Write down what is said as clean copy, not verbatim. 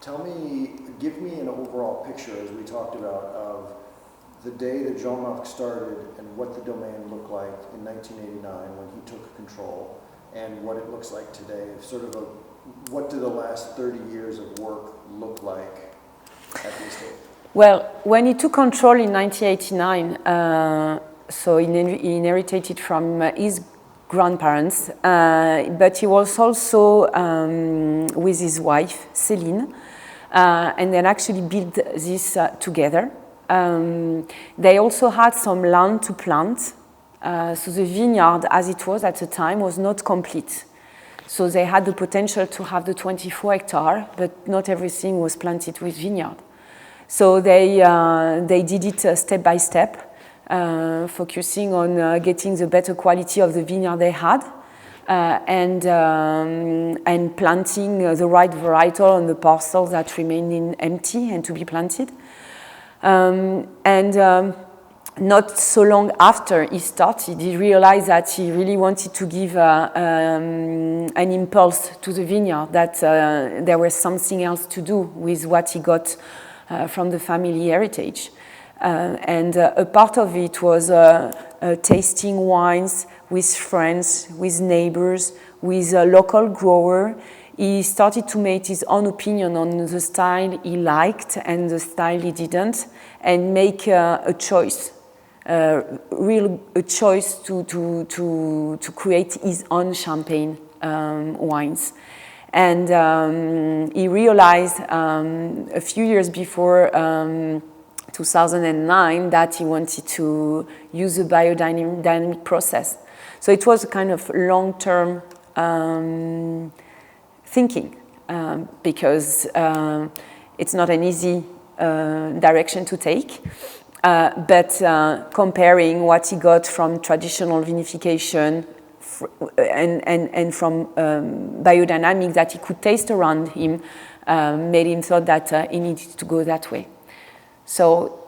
Give me an overall picture, as we talked about, of the day that Jean-Marc started and what the domain looked like in 1989 when he took control, and what it looks like today. What do the last 30 years of work look like at the estate? Well, when he took control in 1989, so he inherited it from his grandparents, but he was also with his wife, Celine, and then actually built this together. They also had some land to plant, so the vineyard, as it was at the time, was not complete. So they had the potential to have the 24 hectares, but not everything was planted with vineyard. So they did it step by step, focusing on getting the better quality of the vineyard they had, and planting the right varietal on the parcels that remained empty and to be planted. Not so long after he started, he realized that he really wanted to give an impulse to the vineyard, that there was something else to do with what he got from the family heritage. A part of it was tasting wines with friends, with neighbors, with a local grower. He started to make his own opinion on the style he liked and the style he didn't, and make a choice, a choice to create his own champagne wines. And he realized a few years before 2009 that he wanted to use a biodynamic process. So it was a kind of long-term thinking, because it's not an easy direction to take, but comparing what he got from traditional vinification and from biodynamics that he could taste around him made him thought that he needed to go that way. So